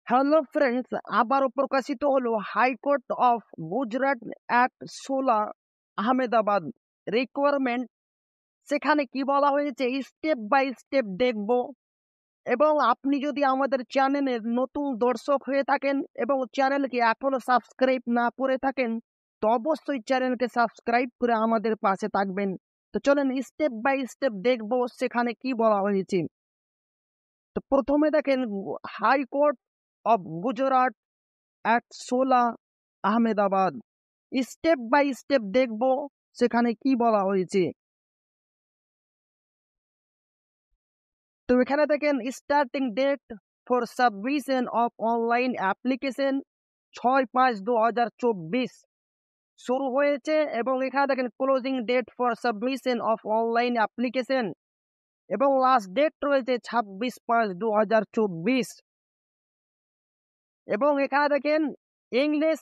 Hello friends, আবারও প্রকাশিত হলো high court of Gujarat act 16 Ahmedabad requirement. সেখানে কি বলা হয়েছে স্টেপ বাই স্টেপ দেখব। এবং আপনি যদি আমাদের চ্যানেলের নতুন দর্শক হয়ে থাকেন এবং চ্যানেলকে এখনো সাবস্ক্রাইব না করে থাকেন, তো অবশ্যই চ্যানেলকে সাবস্ক্রাইব করে আমাদের পাশে থাকবেন। তো চলেন স্টেপ বাই স্টেপ দেখব সেখানে কি বলা হয়েছে। তো প্রথমে দেখেন, high court of Gujarat at 16 Ahmedabad. Step by step দেখব সেখানে কি বলা হয়েছে। তো এখানে দেখেন starting date for submission of online application 6/5/2024 শুরু হয়েছে, এবং এখানে দেখেন closing date for submission of online application, এবং লাস্ট ডেট রয়েছে 26/5/2024। এবং এখানে দেখেন English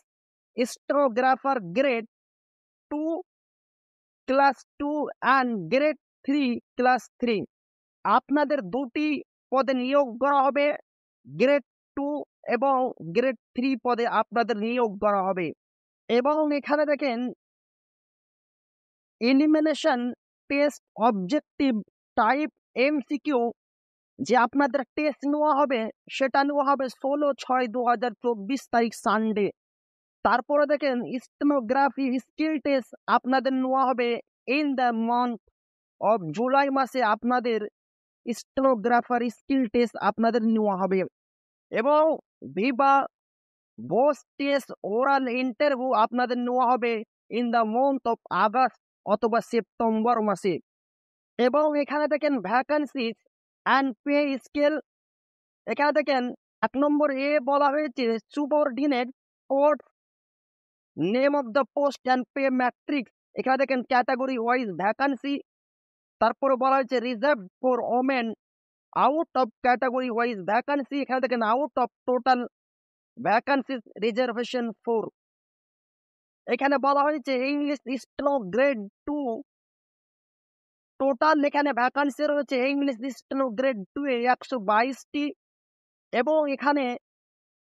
stenographer grade 2 class 2 and grade 3 class 3 আপনাদের দুটি পদে নিয়োগ করা হবে। গ্রেড 2 এবং গ্রেড 3 পদে আপনাদের নিয়োগ করা হবে। এবং এখানে দেখেন elimination test objective type MCQ, যে আপনাদের টেস্ট নেওয়া হবে সেটা নেওয়া হবে 16/6/2024 তারিখ সানডে। তারপরে দেখেন স্টেনোগ্রাফি স্কিল টেস্ট আপনাদের নেওয়া হবে in the month of July মাসে। আপনাদের স্টেনোগ্রাফার স্কিল টেস্ট আপনাদের নেওয়া হবে। এবং Viva voice test oral interview আপনাদের নেওয়া হবে in the month of August অথবা সেপ্টেম্বর মাসে। এবং এখানে দেখেন ভ্যাকান্সি অ্যান্ড পে স্কেল। এখানে দেখেন 1 নম্বর এ বলা হয়েছে subordinate post, name of the post and pay matrix. এখানে দেখেন ক্যাটাগরি ওয়াইজ ভ্যাকান্সি। তারপরে বলা হয়েছে reserve for women, out of category wise vacancy. এখানে দেখেন out of total vacancy reservation 4। এখানে বলা হয়েছে ইংলিশ স্টেনো গ্রেড 2, টোটাল এখানে ভ্যাকান্সি রয়েছে ইংলিশ স্টেনো গ্রেড 2 এ 122টি। এবং এখানে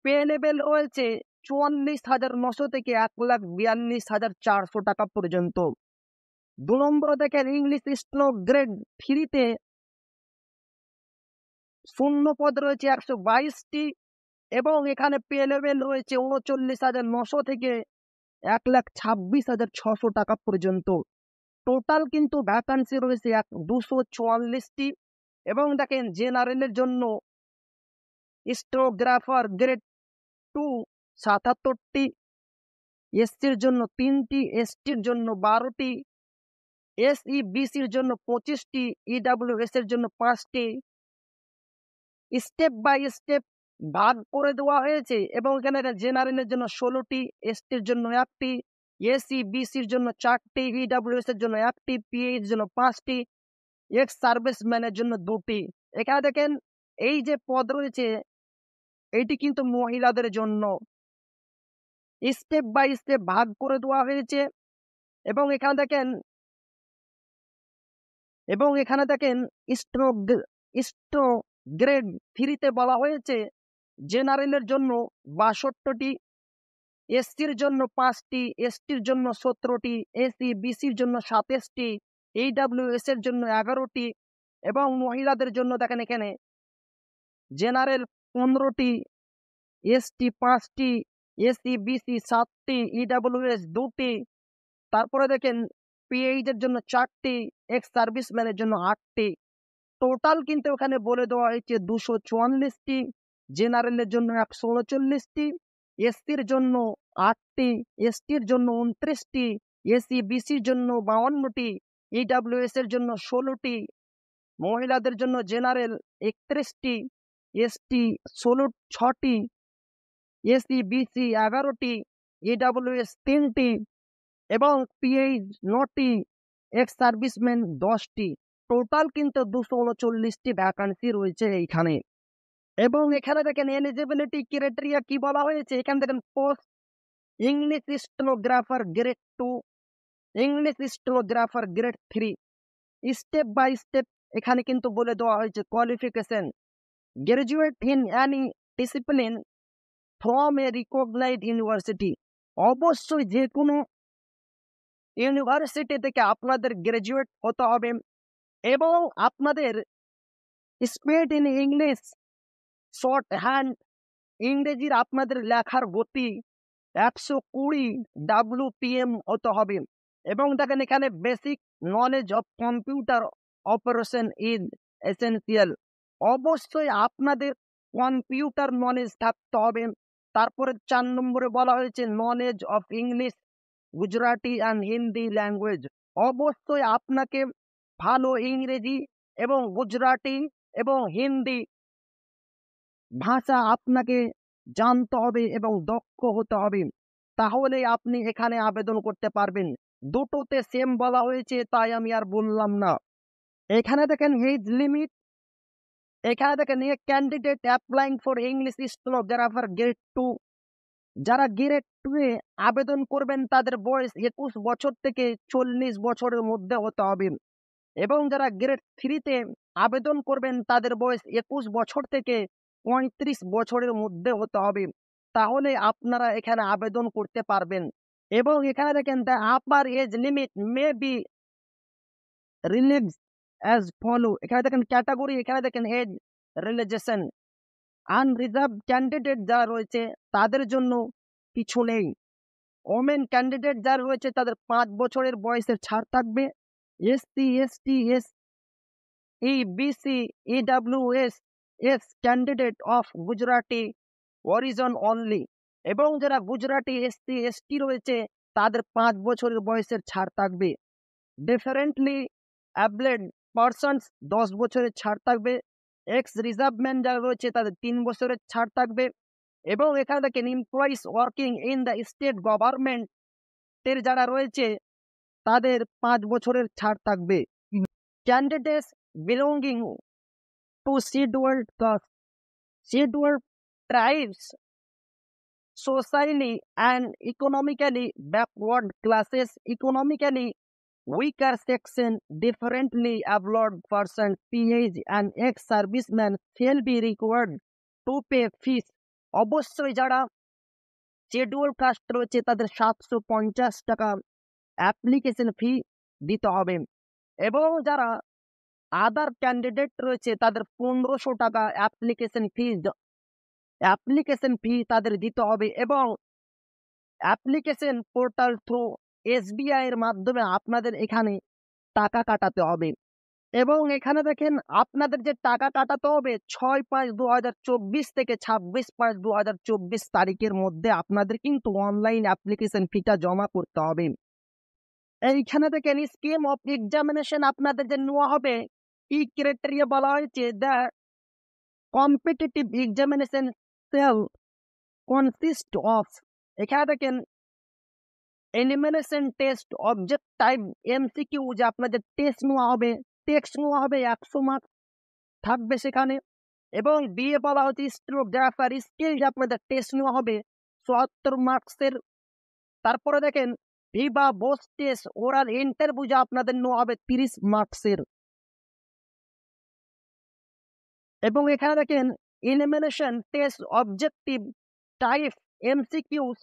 পে লেভেল রয়েছে 44,900 থেকে 1,42,400 টাকা পর্যন্ত। 2 নম্বরে দেখেন ইংলিশ স্টেনো গ্রেড 3 তে শূন্য পদ রয়েছে 122টি, এবং এখানে পে লেভেল রয়েছে 39,900 থেকে 1,26,600 টাকা পর্যন্ত। টোটাল কিন্তু ভ্যাকান্সি রয়েছে 244টি। এবং দেখেন জেনারেলের জন্য স্টেনোগ্রাফার গ্রেড 2 77টি, এসসির জন্য 3টি, এসটির জন্য 12টি, এসইবিসির জন্য 25টি, ইডাব্লিউএস এর জন্য 5টি। স্টেপ বাই স্টেপ ভাগ করে দেওয়া হয়েছে। এবং এখানে জেনারেলের জন্য 16টি, এসটির জন্য 1টি, এসইবিসির জন্য 4টি, ইডাব্লিউএস এর জন্য 1টি, পিএইচ এর জন্য 5টি, এক্স সার্ভিসম্যানের জন্য 2টি। এখানে দেখেন এই যে পদ রয়েছে এইটি কিন্তু মহিলাদের জন্য। স্টেপ বাই স্টেপ ভাগ করে দেওয়া হয়েছে। এবং এখানে দেখেন স্ট্রো গ্রেড 3 বলা হয়েছে জেনারেলের জন্য 62টি, এসসির জন্য 5টি, এসটির জন্য 17টি, এসইবিসির জন্য 27টি, এইডাব্লিউএস এর জন্য 11টি। এবং মহিলাদের জন্য দেখেন এখানে জেনারেল 15টি, এসটি 5টি, এসইবিসি 7টি, ইডাব্লিউএস 2টি। তারপরে দেখেন পিএইচ এর জন্য 4টি, এক্স সার্ভিসম্যানের জন্য 8টি। টোটাল কিন্তু ওখানে বলে দেওয়া হয়েছে 244টি, জেনারেলের জন্য 139টি, এসসির জন্য 8টি, এসটির জন্য 29টি, এসইবিসির জন্য 52টি, ইডাব্লিউএস এর জন্য 16টি, মহিলাদের জন্য জেনারেল 31টি, এসটি 6টি, এসইবিসি 11টি, ইডাব্লিউএস 3টি, এবং পিএইচ 9টি, এক্স সার্ভিসম্যান 10টি। টোটাল কিন্তু 239টি ভ্যাকান্সি রয়েছে এইখানে। এবং এখানে দেখেন এলিজিবিলিটি ক্রাইটেরিয়া কি বলা হয়েছে। এখানে দেখেন post English stenographer grade 2, English stenographer grade 3। Step by step এখানে কিন্তু বলে দেওয়া হয়েছে qualification graduate in any discipline from a recognised university. অবশ্যই যে কোনো ইউনিভার্সিটি থেকে আপনাদের গ্রাজুয়েট হতে হবে এবং আপনাদের speed in English, short hand ইংরেজির আপনাদের লেখার গতি 120 WPM হতে হবে। এবং দেখেন এখানে basic knowledge of computer operation is essential. অবশ্যই আপনাদের কম্পিউটার নলেজ থাকতে হবে। তারপরে 4 নম্বরে বলা হয়েছে knowledge of English, Gujarati and Hindi language. অবশ্যই আপনাকে ভালো ইংরেজি এবং গুজরাটি এবং হিন্দি ভাষা আপনাকে জানতে হবে এবং দক্ষ হতে হবে, তাহলে আপনি এখানে আবেদন করতে পারবেন। দুটোতে সেম বলা হয়েছে, তাই আমি আর বললাম না। এখানে দেখেন এজ লিমিট, এখানে দেখেন এ candidate applying for English stenographer grade 2, যারা গ্রেড 2 এ আবেদন করবেন তাদের বয়স 21 বছর থেকে 40 বছরের মধ্যে হতে হবে এবং যারা গ্রেড 3 তে আবেদন করবেন তাদের বয়স 21 বছর থেকে 35 বছরের মধ্যে হতে হবে, তাহলে আপনারা এখানে আবেদন করতে পারবেন। এবং এখানে দেখেন the upper age limit may be relaxed as follow. এখানে দেখেন ক্যাটাগরি, এখানে দেখেন এজ রিল্যাক্সেশন। আনরিজার্ভ ক্যান্ডিডেট যারা রয়েছে তাদের জন্য কিছু নেই। ওমেন ক্যান্ডিডেট যারা রয়েছে তাদের 5 বছরের বয়সের ছাড় থাকবে। SC, ST, BC, EWS candidate of Gujarati origin only. এবং যারা গুজরাটি SC, ST রয়েছে তাদের 5 বছরের বয়সের ছাড় থাকবে। ডিফারেন্টলি অ্যাবলেড পারসনস 10 বছরের ছাড় থাকবে। এক্স রিজার্ভমেন্ট যারা রয়েছে তাদের 3 বছরের ছাড় থাকবে। এবং এখানে দেখেন employees working in the state গভর্নমেন্টের যারা রয়েছে তাদের 5 বছরের ছাড় থাকবে। Candidates belonging to scheduled caste, scheduled tribes, socially and economically backward classes, economically weaker section, differently abled person, PH and ex-servicemen shall be required to pay fees. অবশ্যই যারা schedule caste রয়েছে তাদের 750 টাকা অ্যাপ্লিকেশন ফি দিতে হবে এবং যারা আদার candidate রয়েছে তাদের 1500 টাকা অ্যাপ্লিকেশন ফি তাদের দিতে হবে এবং অ্যাপ্লিকেশন পোর্টাল থ্রু SBI এর মাধ্যমে আপনাদের এখানে টাকা কাটাতে হবে। এবং এখানে দেখেন আপনাদের যে টাকা কাটাতে হবে 6/5/2024 থেকে 26/5/2024 তারিখের মধ্যে আপনাদের কিন্তু অনলাইন অ্যাপ্লিকেশন ফিটা জমা করতে হবে। এইখানে দেখেন স্কিম অফ এক্সামিনেশন আপনাদের যে নেওয়া হবে, কি ক্রাইটেরিয়া বলা হয়েছে, the competitive examination cell consist of. এখানে দেখেন elimination test, object type, MCQ যে আপনাদের টেস্ট নেওয়া হবে, টেক্সট নেওয়া হবে 100 মার্ক থাকবে সেখানে। এবং বিয়ে বলা হচ্ছে স্টেনোগ্রাফার স্কিল যে আপনাদের টেস্ট নেওয়া হবে 74 মার্কসের। তারপরে দেখেন Viva Bose test, oral interview যে আপনাদের নেওয়া হবে 30 মার্কসের। এবং এখানে দেখেন elimination test objective type MCQs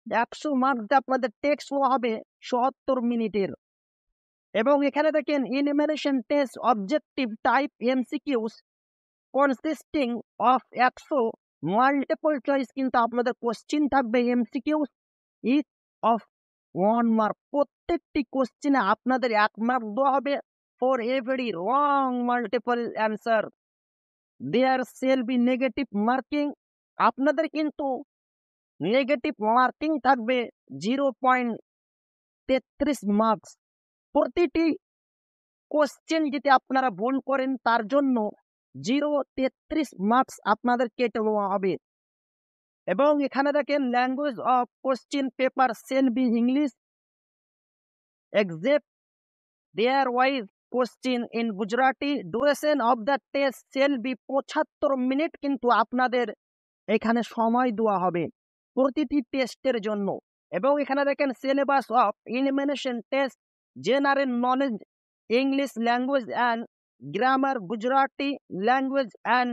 100 marks যে আপনাদের টেক্সট নেওয়া হবে 74 মিনিটের। এবং এখানে দেখেন elimination test objective type MCQs consisting of 100 multiple choice, কিন্তু আপনাদের কোশ্চিন থাকবে MCQs ইচ অফ 1 মার্ক। প্রত্যেকটি কোশ্চিনে আপনাদের 1 মার্ক দেওয়া হবে for every wrong multiple answer. There shall be negative marking, আপনাদের কিন্তু নেগেটিভ মার্কিং থাকবে 0.33 মার্কস। প্রতিটি কোশ্চেন যদি আপনারা ভুল করেন তার জন্য 0.33 মার্কস আপনাদের কেটে নেওয়া হবে। এবং এখানে দেখেন language of question paper shall be English except their wise question in Gujarati. Duration of the test shall be 75 minute কিন্তু আপনাদের এখানে সময় দেওয়া হবে প্রতিটি টেস্টের জন্য। এবং এখানে দেখেন syllabus of elimination test, general knowledge, English language and grammar, Gujarati language and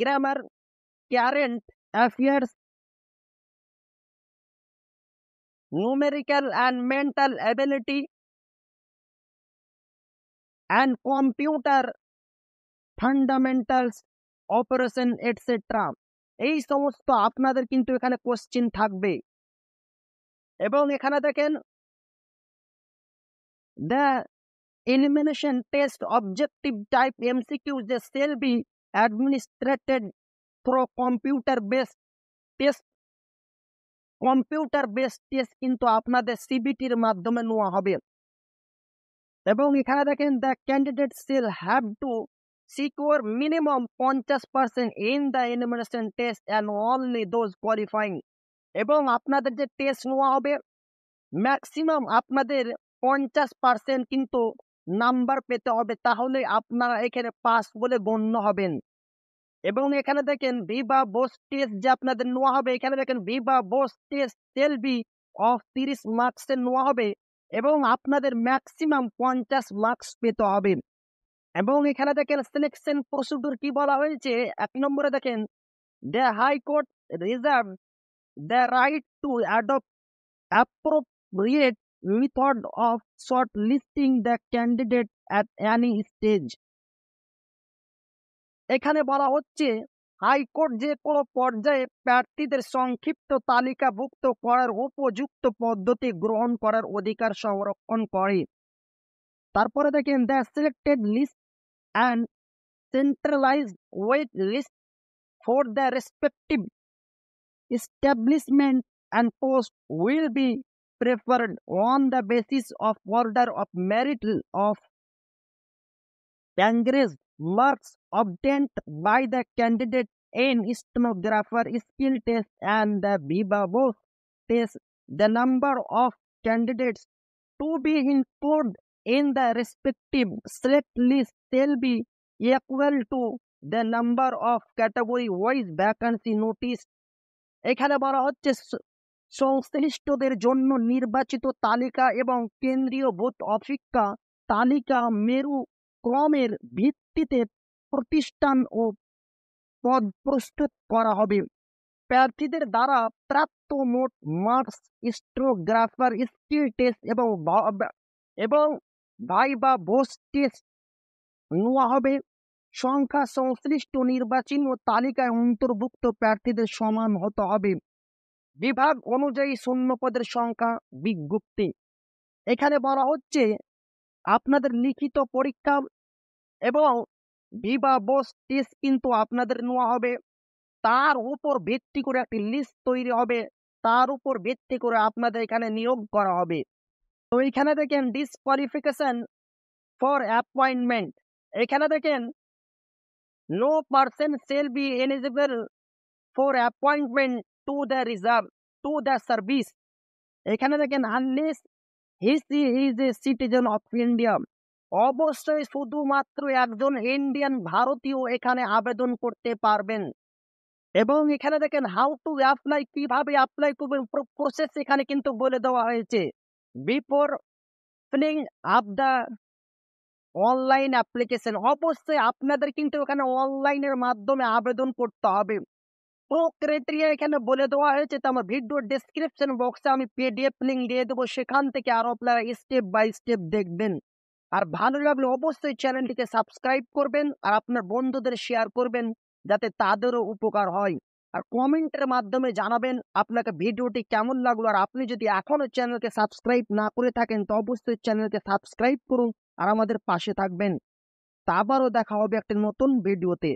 grammar, current affairs, numerical and mental ability, and computer fundamentals, operation, etc. এই সমস্ত আপনাদের কিন্তু এখানে কোশ্চেন থাকবে। এবং এখানে দেখেন the elimination test objective type MCQs they shall be administered through computer based test কিন্তু আপনাদের সিবিটির মাধ্যমে নেওয়া হবে। এবং এখানে দেখেন the candidate still have to secure minimum 50% in the elimination test and only those qualifying। এবং আপনাদের যে টেস্ট নেওয়া হবে ম্যাক্সিমাম আপনাদের 50% কিন্তু নাম্বার পেতে হবে, তাহলে আপনারা এখানে পাস বলে গণ্য হবেন। এবং এখানে দেখেন ভিভা বোস টেস্ট যে আপনাদের নেওয়া হবে, এখানে দেখেন ভিভা বোস টেস্ট সেলবি অফ 30 মার্কসের নেওয়া হবে এবং আপনাদের ম্যাক্সিমাম 50 মার্কস পেতে হবে। এবং এখানে দেখেন সিলেকশন প্রসিডিউর কি বলা হয়েছে, 1 নম্বরে দেখেন the high court reserve the right two adopt appropriate method of shortlisting the candidate at any stage। এখানে বলা হচ্ছে হাইকোর্ট যে কোনো পর্যায়ে প্রার্থীদের সংক্ষিপ্ত তালিকাভুক্ত করার উপযুক্ত পদ্ধতি গ্রহণ করার অধিকার সংরক্ষণ করে। তারপরে দেখেন the selected list and centralised wait list for the respective establishment and post will be preferred on the basis of order of merit of aggregate marks obtained by the candidate in stenographer skill test and the viva voce test. The number of candidates to be included in the respective select list shall be equal to the number of category wise vacancy notice। এখানে বলা হচ্ছে সংশ্লিষ্টদের জন্য নির্বাচিত তালিকা এবং কেন্দ্রীয় booth অপেক্ষা তালিকা মেরু ক্রমের ভিত্তিতে প্রতিষ্ঠান ও পদ প্রস্তুত করা হবে। প্রার্থীদের দ্বারা প্রাপ্ত মোট মার্কস স্টেনোগ্রাফার স্কিল টেস্ট এবং ভাইভা ভোস টেস্ট নেওয়া হবে। সংখ্যা সংশ্লিষ্ট নির্বাচন ও তালিকায় অন্তর্ভুক্ত প্রার্থীদের সমান হতে হবে। বিভাগ অনুযায়ী শূন্য পদের সংখ্যা বিজ্ঞপ্তি। এখানে বলা হচ্ছে আপনাদের লিখিত পরীক্ষা এবং ভিভা বোস টেস্ট কিন্তু আপনাদের নেওয়া হবে, তার উপর ভিত্তি করে একটি লিস্ট তৈরি হবে, তার উপর ভিত্তি করে আপনাদের এখানে নিয়োগ করা হবে। তো এখানে দেখেন ডিসকোয়ালিফিকেশন ফর অ্যাপয়েন্টমেন্ট, এখানে দেখেন no person shall be eligible for appointment to the reserve to the service। এখানে দেখেন unless he is a citizen of India। অবশ্যই শুধুমাত্র একজন ইন্ডিয়ান ভারতীয় এখানে আবেদন করতে পারবেন। এবং এখানে দেখেন হাউ টু অ্যাপ্লাই, কিভাবে অ্যাপ্লাই করবেন প্রসেস এখানে কিন্তু বলে দেওয়া হয়েছে। Before filling up the online application, অবশ্যই আপনাদের কিন্তু এখানে অনলাইনের মাধ্যমে আবেদন করতে হবে। তো ক্রাইটেরিয়া এখানে বলে দেওয়া হয়েছে, তো আমার ভিডিও ডেসক্রিপশন বক্সে আমি পিডিএফ লিঙ্ক দিয়ে দেবো, সেখান থেকে আরো আপনারা স্টেপ বাই স্টেপ দেখবেন। আর ভালো লাগলে অবশ্যই চ্যানেলটিকে সাবস্ক্রাইব করবেন আর আপনার বন্ধুদের শেয়ার করবেন যাতে তাদেরও উপকার হয়। আর কমেন্টের মাধ্যমে জানাবেন আপনাকে ভিডিওটি কেমন লাগলো। আর আপনি যদি এখনো চ্যানেলকে সাবস্ক্রাইব না করে থাকেন তো অবশ্যই চ্যানেলকে সাবস্ক্রাইব করুন আর আমাদের পাশে থাকবেন। তা আবারও দেখা হবে একটা নতুন ভিডিওতে।